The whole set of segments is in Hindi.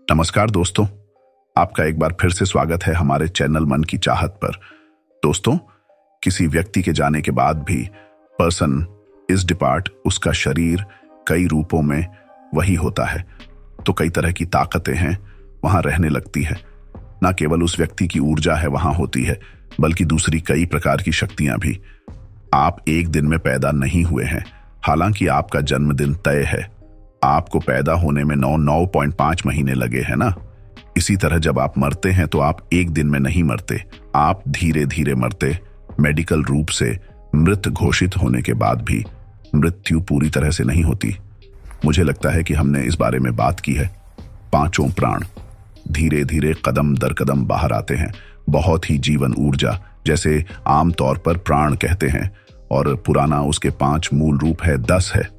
नमस्कार दोस्तों, आपका एक बार फिर से स्वागत है हमारे चैनल मन की चाहत पर। दोस्तों, किसी व्यक्ति के जाने के बाद भी पर्सन इज डिपार्ट, उसका शरीर कई रूपों में वही होता है। तो कई तरह की ताकतें हैं वहां रहने लगती है। न केवल उस व्यक्ति की ऊर्जा है वहां होती है, बल्कि दूसरी कई प्रकार की शक्तियां भी। आप एक दिन में पैदा नहीं हुए हैं, हालांकि आपका जन्मदिन तय है। आपको पैदा होने में 9.5 महीने लगे हैं ना। इसी तरह जब आप मरते हैं तो आप एक दिन में नहीं मरते, आप धीरे धीरे मरते। मेडिकल रूप से मृत घोषित होने के बाद भी मृत्यु पूरी तरह से नहीं होती। मुझे लगता है कि हमने इस बारे में बात की है। पांचों प्राण धीरे धीरे कदम दर कदम बाहर आते हैं। बहुत ही जीवन ऊर्जा, जैसे आमतौर पर प्राण कहते हैं, और पुराना उसके 5 मूल रूप है, 10 है,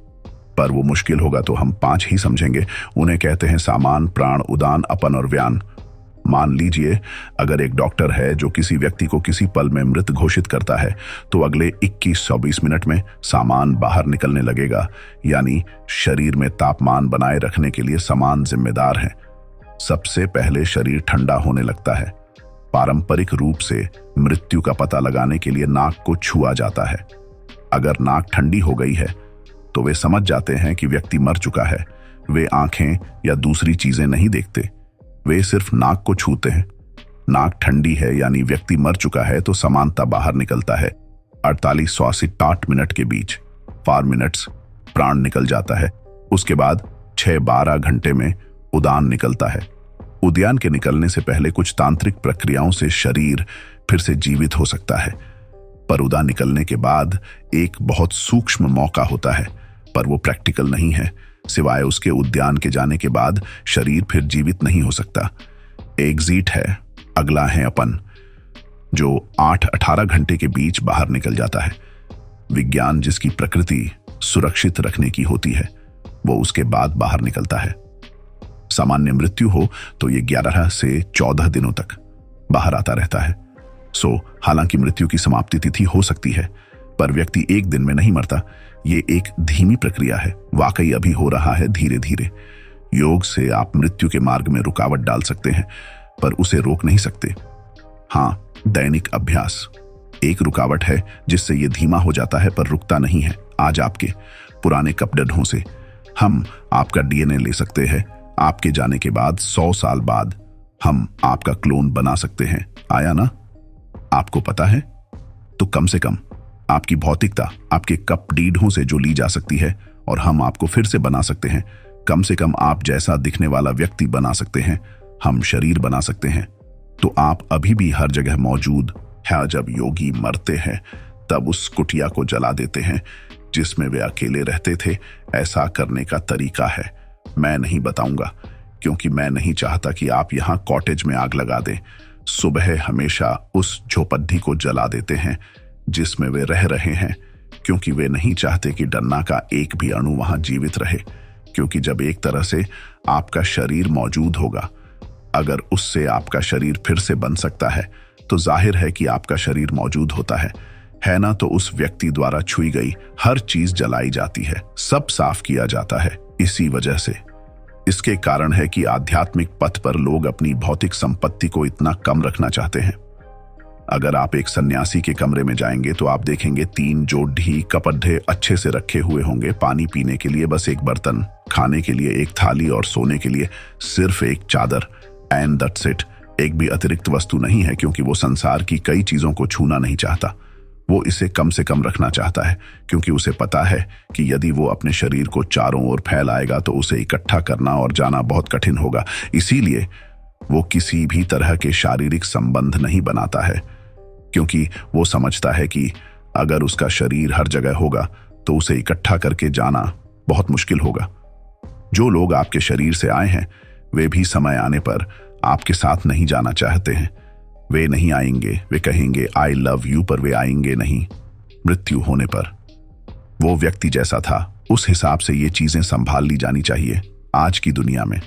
पर वो मुश्किल होगा तो हम 5 ही समझेंगे। उन्हें कहते हैं सामान, प्राण, उदान, अपन और व्यान। मान लीजिए अगर एक डॉक्टर है जो किसी व्यक्ति को किसी पल में मृत घोषित करता है, तो अगले 21-24 मिनट में सामान बाहर निकलने लगेगा। यानी शरीर में तापमान बनाए रखने के लिए सामान जिम्मेदार है। सबसे पहले शरीर ठंडा होने लगता है। पारंपरिक रूप से मृत्यु का पता लगाने के लिए नाक को छुआ जाता है। अगर नाक ठंडी हो गई है तो वे समझ जाते हैं कि व्यक्ति मर चुका है। वे आंखें या दूसरी चीजें नहीं देखते, वे सिर्फ नाक को छूते हैं। नाक ठंडी है यानी व्यक्ति मर चुका है, तो समानता बाहर निकलता है। 4800 से 60 मिनट के बीच 4 मिनट्स प्राण निकल जाता है। उसके बाद 6-12 घंटे में उदान निकलता है। उद्यान के निकलने से पहले कुछ तांत्रिक प्रक्रियाओं से शरीर फिर से जीवित हो सकता है, पर उदान निकलने के बाद एक बहुत सूक्ष्म मौका होता है, पर वो प्रैक्टिकल नहीं है। सिवाय उसके उद्यान के जाने के बाद शरीर फिर जीवित नहीं हो सकता। एग्जिट है, अगला है अपन, जो 8-18 घंटे के बीच बाहर निकल जाता है। विज्ञान जिसकी प्रकृति सुरक्षित रखने की होती है, वो उसके बाद बाहर निकलता है। सामान्य मृत्यु हो तो ये 11 से 14 दिनों तक बाहर आता रहता है। हालांकि मृत्यु की समाप्ति तिथि हो सकती है, पर व्यक्ति एक दिन में नहीं मरता। ये एक धीमी प्रक्रिया है, वाकई अभी हो रहा है धीरे धीरे। योग से आप मृत्यु के मार्ग में रुकावट डाल सकते हैं, पर उसे रोक नहीं सकते। हाँ, दैनिक अभ्यास एक रुकावट है जिससे ये धीमा हो जाता है, पर रुकता नहीं है। आज आपके पुराने कपडढों से हम आपका डीएनए ले सकते हैं। आपके जाने के बाद 100 साल बाद हम आपका क्लोन बना सकते हैं। आया ना? आपको पता है? तो कम से कम आपकी भौतिकता आपके कपडीढ़ों से जो ली जा सकती है, और हम आपको फिर से बना सकते हैं। कम से कम आप जैसा दिखने वाला व्यक्ति बना सकते हैं। हम शरीर बना सकते हैं। तो आप अभी भी हर जगह मौजूद है। जब योगी मरते हैं तब उस कुटिया को जला देते हैं जिसमें वे अकेले रहते थे। ऐसा करने का तरीका है, मैं नहीं बताऊंगा, क्योंकि मैं नहीं चाहता कि आप यहां कॉटेज में आग लगा दें। सुबह हमेशा उस झोपड़ी को जला देते हैं जिसमें वे रह रहे हैं, क्योंकि वे नहीं चाहते कि डरना का एक भी अणु वहां जीवित रहे। क्योंकि जब एक तरह से आपका शरीर मौजूद होगा, अगर उससे आपका शरीर फिर से बन सकता है, तो जाहिर है कि आपका शरीर मौजूद होता है ना? तो उस व्यक्ति द्वारा छुई गई हर चीज जलाई जाती है, सब साफ किया जाता है। इसी वजह से इसके कारण है कि आध्यात्मिक पथ पर लोग अपनी भौतिक संपत्ति को इतना कम रखना चाहते हैं। अगर आप एक सन्यासी के कमरे में जाएंगे तो आप देखेंगे 3 जोड़ी कपड़े अच्छे से रखे हुए होंगे। पानी पीने के लिए बस एक बर्तन, खाने के लिए एक थाली, और सोने के लिए सिर्फ एक चादर। And that's it. एक भी अतिरिक्त वस्तु नहीं है, क्योंकि वो संसार की कई चीजों को छूना नहीं चाहता। वो इसे कम से कम रखना चाहता है, क्योंकि उसे पता है कि यदि वो अपने शरीर को चारों ओर फैलाएगा तो उसे इकट्ठा करना और जाना बहुत कठिन होगा। इसीलिए वो किसी भी तरह के शारीरिक संबंध नहीं बनाता है, क्योंकि वो समझता है कि अगर उसका शरीर हर जगह होगा तो उसे इकट्ठा करके जाना बहुत मुश्किल होगा। जो लोग आपके शरीर से आए हैं, वे भी समय आने पर आपके साथ नहीं जाना चाहते हैं। वे नहीं आएंगे, वे कहेंगे आई लव यू, पर वे आएंगे नहीं। मृत्यु होने पर वो व्यक्ति जैसा था उस हिसाब से ये चीजें संभाल ली जानी चाहिए। आज की दुनिया में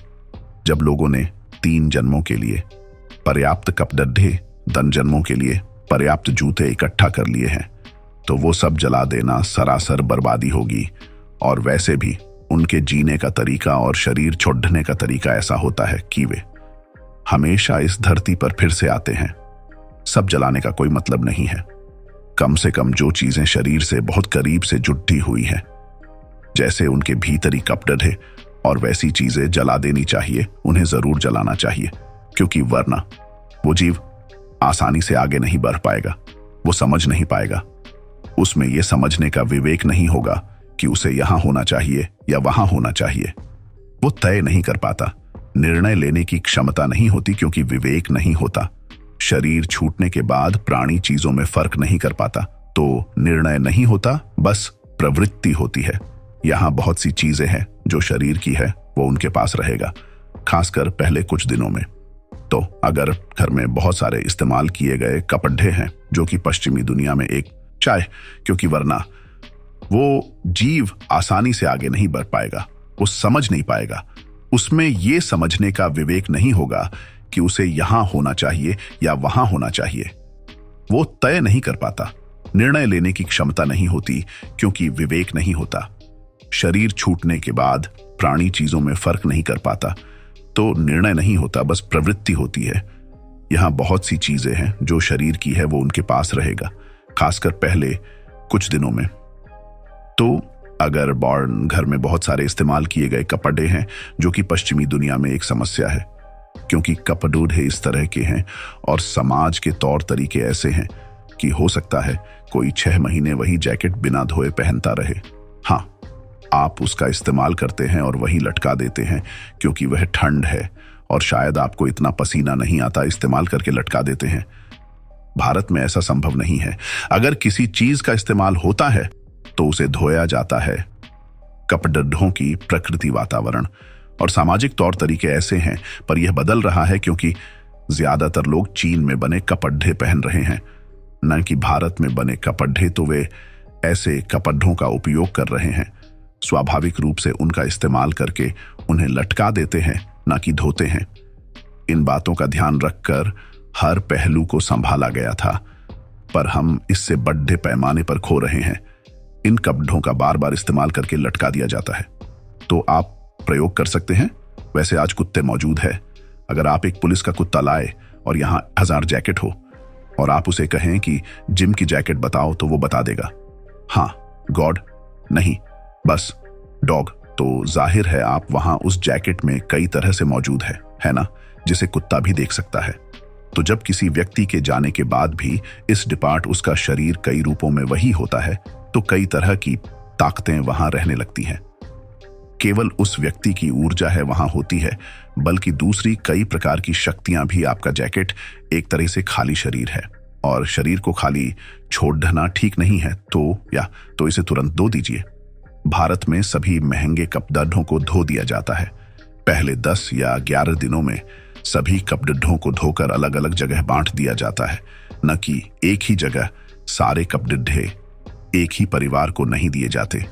जब लोगों ने 3 जन्मों के लिए पर्याप्त कपडढे, 10 जन्मों के लिए पर्याप्त जूते इकट्ठा कर लिए हैं, तो वो सब जला देना सरासर बर्बादी होगी। और वैसे भी उनके जीने का तरीका और शरीर छोड़ने का तरीका ऐसा होता है कि वे हमेशा इस धरती पर फिर से आते हैं। सब जलाने का कोई मतलब नहीं है, कम से कम जो चीजें शरीर से बहुत करीब से जुटी हुई हैं, जैसे उनके भीतरी कपड़े और वैसी चीजें जला देनी चाहिए, उन्हें जरूर जलाना चाहिए, क्योंकि वरना वो जीव आसानी से आगे नहीं बढ़ पाएगा, वो समझ नहीं पाएगा। उसमें यह समझने का विवेक नहीं होगा कि उसे यहां होना चाहिए या वहां होना चाहिए। वो तय नहीं कर पाता, निर्णय लेने की क्षमता नहीं होती क्योंकि विवेक नहीं होता। शरीर छूटने के बाद प्राणी चीजों में फर्क नहीं कर पाता, तो निर्णय नहीं होता, बस प्रवृत्ति होती है। यहां बहुत सी चीजें हैं जो शरीर की है, वो उनके पास रहेगा, खासकर पहले कुछ दिनों में। तो अगर घर में बहुत सारे इस्तेमाल किए गए कपड़े हैं जो कि पश्चिमी दुनिया में एक चाय, क्योंकि वरना वो जीव आसानी से आगे नहीं बढ़ पाएगा, वो समझ नहीं पाएगा। उसमें ये समझने का विवेक नहीं होगा कि उसे यहां होना चाहिए या वहां होना चाहिए। वो तय नहीं कर पाता, निर्णय लेने की क्षमता नहीं होती क्योंकि विवेक नहीं होता। शरीर छूटने के बाद प्राणी चीजों में फर्क नहीं कर पाता, तो निर्णय नहीं होता, बस प्रवृत्ति होती है। यहां बहुत सी चीजें हैं जो शरीर की है, वो उनके पास रहेगा, खासकर पहले कुछ दिनों में। तो अगर बॉर्न घर में बहुत सारे इस्तेमाल किए गए कपड़े हैं जो कि पश्चिमी दुनिया में एक समस्या है, क्योंकि कपड़े इस तरह के हैं और समाज के तौर तरीके ऐसे हैं कि हो सकता है कोई 6 महीने वही जैकेट बिना धोए पहनता रहे। हाँ, आप उसका इस्तेमाल करते हैं और वही लटका देते हैं क्योंकि वह ठंड है और शायद आपको इतना पसीना नहीं आता, इस्तेमाल करके लटका देते हैं। भारत में ऐसा संभव नहीं है। अगर किसी चीज का इस्तेमाल होता है तो उसे धोया जाता है। कपड़ों की प्रकृति, वातावरण और सामाजिक तौर तरीके ऐसे हैं, पर यह बदल रहा है क्योंकि ज्यादातर लोग चीन में बने कपड़े पहन रहे हैं, न कि भारत में बने कपड़े। तो वे ऐसे कपड़ों का उपयोग कर रहे हैं, स्वाभाविक रूप से उनका इस्तेमाल करके उन्हें लटका देते हैं, न कि धोते हैं। इन बातों का ध्यान रखकर हर पहलू को संभाला गया था, पर हम इससे बड़े पैमाने पर खो रहे हैं। इन कपड़ों का बार बार इस्तेमाल करके लटका दिया जाता है। तो आप प्रयोग कर सकते हैं। वैसे आज कुत्ते मौजूद है। अगर आप एक पुलिस का कुत्ता लाए और यहां 1000 जैकेट हो और आप उसे कहें कि जिम की जैकेट बताओ, तो वो बता देगा हाँ, गॉड नहीं, बस डॉग। तो जाहिर है आप वहां उस जैकेट में कई तरह से मौजूद है ना, जिसे कुत्ता भी देख सकता है। तो जब किसी व्यक्ति के जाने के बाद भी इस डिपार्ट उसका शरीर कई रूपों में वही होता है, तो कई तरह की ताकतें वहां रहने लगती हैं। केवल उस व्यक्ति की ऊर्जा है वहां होती है, बल्कि दूसरी कई प्रकार की शक्तियां भी। आपका जैकेट एक तरह से खाली शरीर है और शरीर को खाली छोड़ना ठीक नहीं है, तो इसे तुरंत धो दीजिए। भारत में सभी महंगे कपड़ों को धो दिया जाता है। पहले 10 या 11 दिनों में सभी कपड़ों को धोकर अलग अलग जगह बांट दिया जाता है, न कि एक ही जगह सारे कपड़े एक ही परिवार को नहीं दिए जाते।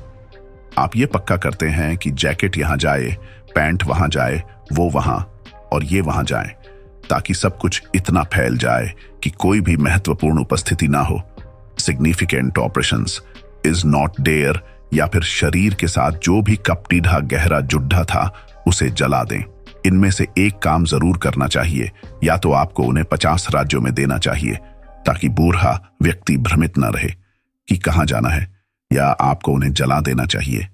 आप ये पक्का करते हैं कि जैकेट यहां जाए, पैंट वहां जाए, वो वहां और ये वहां जाए, ताकि सब कुछ इतना फैल जाए कि कोई भी महत्वपूर्ण उपस्थिति ना हो। Significant operations is not there, या फिर शरीर के साथ जो भी कपटीढ़ा गहरा जुड्ढा था उसे जला दें। इनमें से एक काम जरूर करना चाहिए, या तो आपको उन्हें 50 राज्यों में देना चाहिए ताकि बूढ़ा व्यक्ति भ्रमित न रहे कि कहां जाना है, या आपको उन्हें जला देना चाहिए।